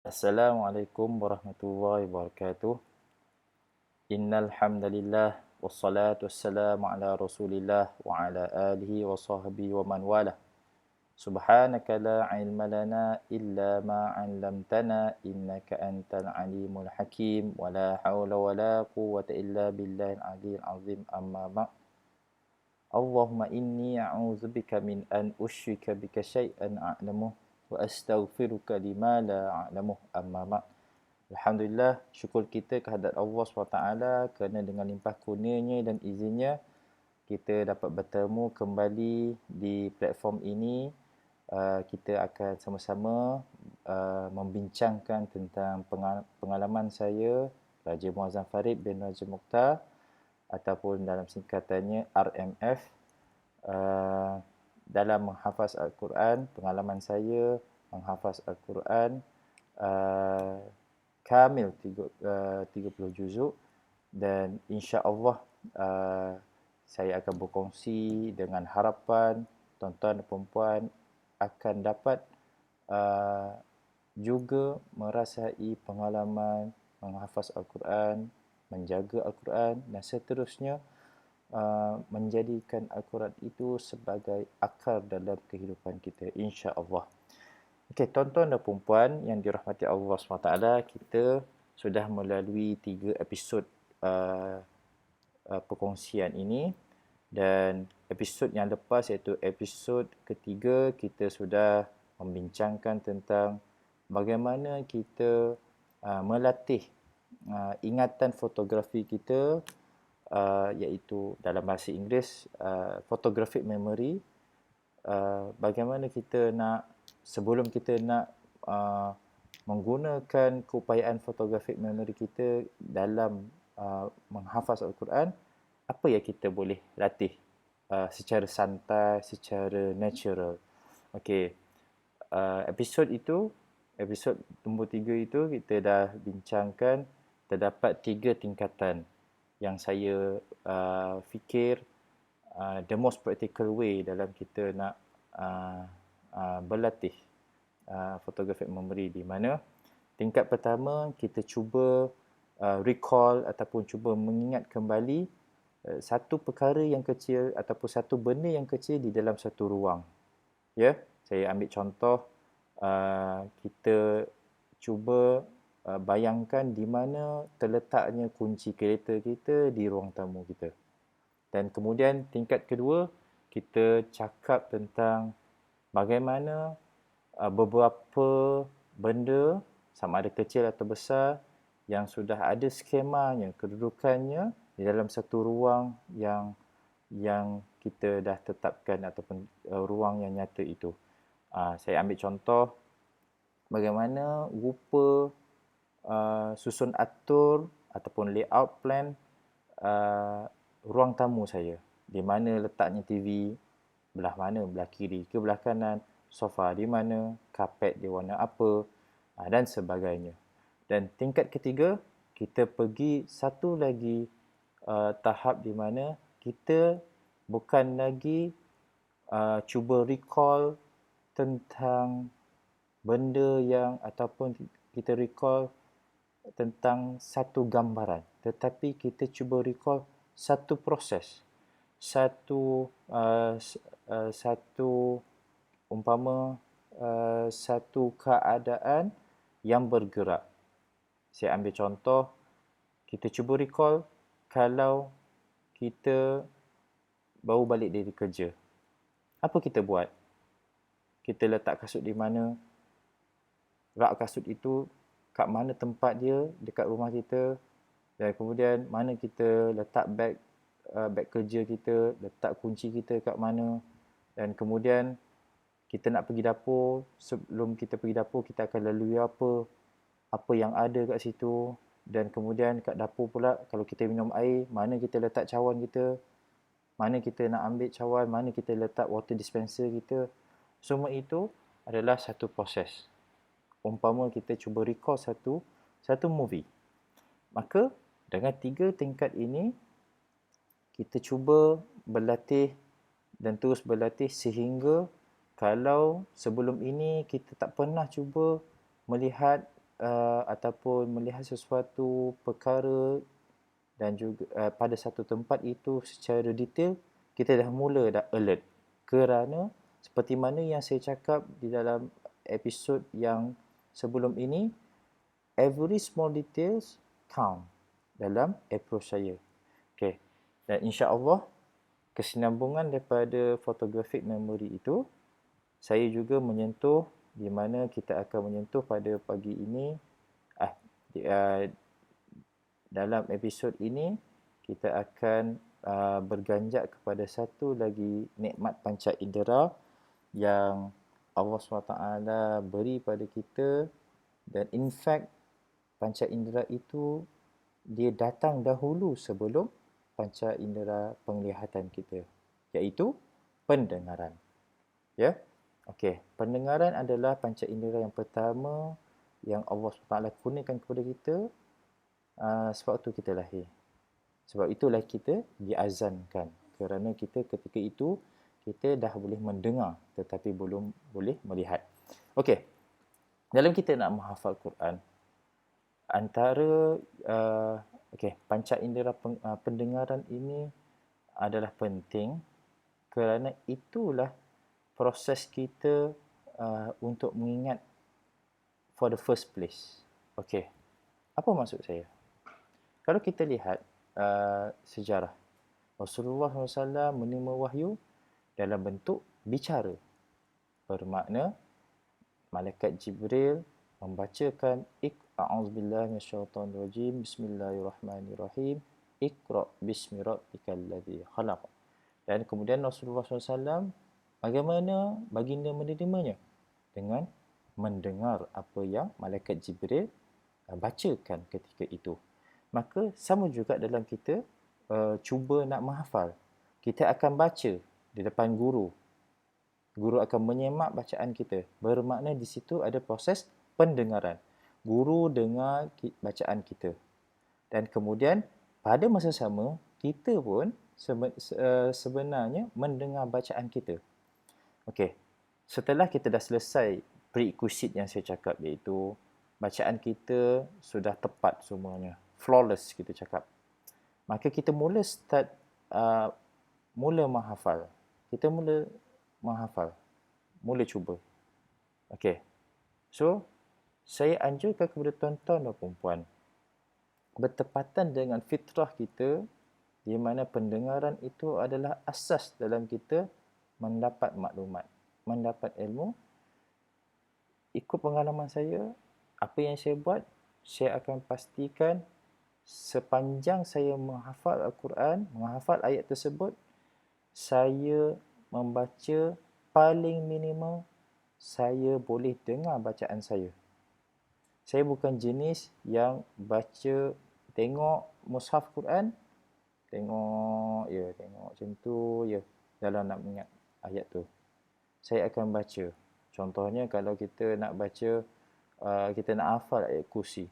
Assalamualaikum warahmatullahi wabarakatuh. Innal hamdalillah wassalatu wassalamu ala Rasulillah wa ala alihi wa sahbihi wa man wala. Subhanaka la ilma lana illa ma 'allamtana innaka antal alimul hakim wa la haula wa la quwwata illa billahil aliyyil azim amma ba'. Allahumma inni a'udzubika min an usyrika bika syai'an a'lamuh wa astaghfiruka lima la a'lamuh amma ba'. Alhamdulillah, syukur kita kehadrat Allah SWT kerana dengan limpah kurnianya dan izinnya kita dapat bertemu kembali di platform ini. Kita akan sama-sama membincangkan tentang pengalaman saya, Raja Muazzam Farid bin Raja Mokhtar ataupun dalam singkatannya RMF, dalam menghafaz Al-Quran. Pengalaman saya menghafaz Al-Quran kamil 30 juzuk, dan insya-Allah saya akan berkongsi dengan harapan tuan-tuan dan puan-puan akan dapat juga merasai pengalaman menghafaz Al-Quran, menjaga Al-Quran dan seterusnya, menjadikan Al-Quran itu sebagai akar dalam kehidupan kita, insya-Allah. Okey, tuan-tuan dan puan-puan yang dirahmati Allah SWT, kita sudah melalui 3 episod perkongsian ini, dan episod yang lepas iaitu episod ketiga, kita sudah membincangkan tentang bagaimana kita melatih ingatan fotografi kita, iaitu dalam bahasa Inggeris photographic memory. Bagaimana kita nak, sebelum kita nak menggunakan keupayaan photographic memory kita dalam menghafaz Al-Quran, apa yang kita boleh latih secara santai, secara natural. Okey, episod nombor 3 itu kita dah bincangkan terdapat 3 tingkatan yang saya fikir the most practical way dalam kita nak berlatih photographic memory, di mana tingkat pertama kita cuba recall ataupun cuba mengingat kembali satu perkara yang kecil ataupun satu benda yang kecil di dalam satu ruang. Ya, saya ambil contoh, kita cuba bayangkan di mana terletaknya kunci kereta kita di ruang tamu kita. Dan kemudian tingkat kedua, kita cakap tentang bagaimana beberapa benda, sama ada kecil atau besar, yang sudah ada skemanya, kedudukannya di dalam satu ruang yang kita dah tetapkan ataupun ruang yang nyata itu. Saya ambil contoh bagaimana rupa susun atur ataupun layout plan ruang tamu saya. Di mana letaknya TV, belah mana, belah kiri ke belah kanan, sofa di mana, kapet di warna apa, dan sebagainya. Dan tingkat ketiga, kita pergi satu lagi tahap di mana kita bukan lagi cuba recall tentang benda yang, ataupun kita recall tentang satu gambaran, tetapi kita cuba recall satu proses, satu umpama satu keadaan yang bergerak. Saya ambil contoh, kita cuba recall kalau kita baru balik dari kerja. Apa kita buat? Kita letak kasut di mana? Rak kasut itu kat mana tempat dia dekat rumah kita? Dan kemudian mana kita letak beg kerja kita, letak kunci kita kat mana? Dan kemudian kita nak pergi dapur, sebelum kita pergi dapur kita akan lalui apa yang ada kat situ. Dan kemudian kat dapur pula, kalau kita minum air, mana kita letak cawan kita, mana kita nak ambil cawan, mana kita letak water dispenser kita. Semua itu adalah satu proses. Umpama kita cuba recall satu movie. Maka dengan 3 tingkat ini, kita cuba berlatih dan terus berlatih sehingga kalau sebelum ini kita tak pernah cuba melihat ataupun melihat sesuatu perkara dan juga pada satu tempat itu secara detail, kita dah mula dah alert. Kerana seperti mana yang saya cakap di dalam episod yang sebelum ini, every small details count dalam approach saya. Okay. Dan insya-Allah kesinambungan daripada photographic memory itu, saya juga menyentuh di mana kita akan menyentuh pada pagi ini dalam episod ini kita akan berganjak kepada satu lagi nikmat panca indera yang Allah SWT beri pada kita, dan in fact panca indera itu dia datang dahulu sebelum panca indera penglihatan kita, iaitu pendengaran. Ya. Okey, pendengaran adalah panca indera yang pertama yang Allah SWT kurniakan kepada kita sebab itu kita lahir. Sebab itulah kita diazankan. Kerana kita ketika itu, kita dah boleh mendengar tetapi belum boleh melihat. Okey, dalam kita nak menghafal Quran, antara panca indera pendengaran ini adalah penting kerana itulah proses kita untuk mengingat for the first place. Okey, apa maksud saya? Kalau kita lihat sejarah, Rasulullah SAW menerima wahyu dalam bentuk bicara. Bermakna malaikat Jibril membacakan a'udzubillahi minasyaitonirrajim, bismillahirrahmanirrahim, iqra bismi rabbikal ladzi khalaq. Dan kemudian Rasulullah SAW bagaimana baginda menerimanya? Dengan mendengar apa yang malaikat Jibril bacakan ketika itu. Maka sama juga dalam kita cuba nak menghafal. Kita akan baca di depan guru. Guru akan menyemak bacaan kita. Bermakna di situ ada proses pendengaran. Guru dengar bacaan kita. Dan kemudian pada masa sama, kita pun sebenarnya mendengar bacaan kita. Okey. Setelah kita dah selesai prerequisite yang saya cakap, iaitu bacaan kita sudah tepat semuanya, flawless kita cakap, maka kita mula menghafal. Kita mula menghafal, mula cuba. Okey. So, saya anjurkan kepada tuan-tuan dan puan-puan, bertepatan dengan fitrah kita, di mana pendengaran itu adalah asas dalam kita mendapat maklumat, mendapat ilmu. Ikut pengalaman saya, apa yang saya buat, saya akan pastikan sepanjang saya menghafal Al-Quran, menghafal ayat tersebut, saya membaca paling minimum, saya boleh dengar bacaan saya. Saya bukan jenis yang baca, tengok mushaf Quran, tengok macam tu ya, dalam nak ingat ayat tu. Saya akan baca. Contohnya kalau kita nak baca, kita nak hafal ayat kursi.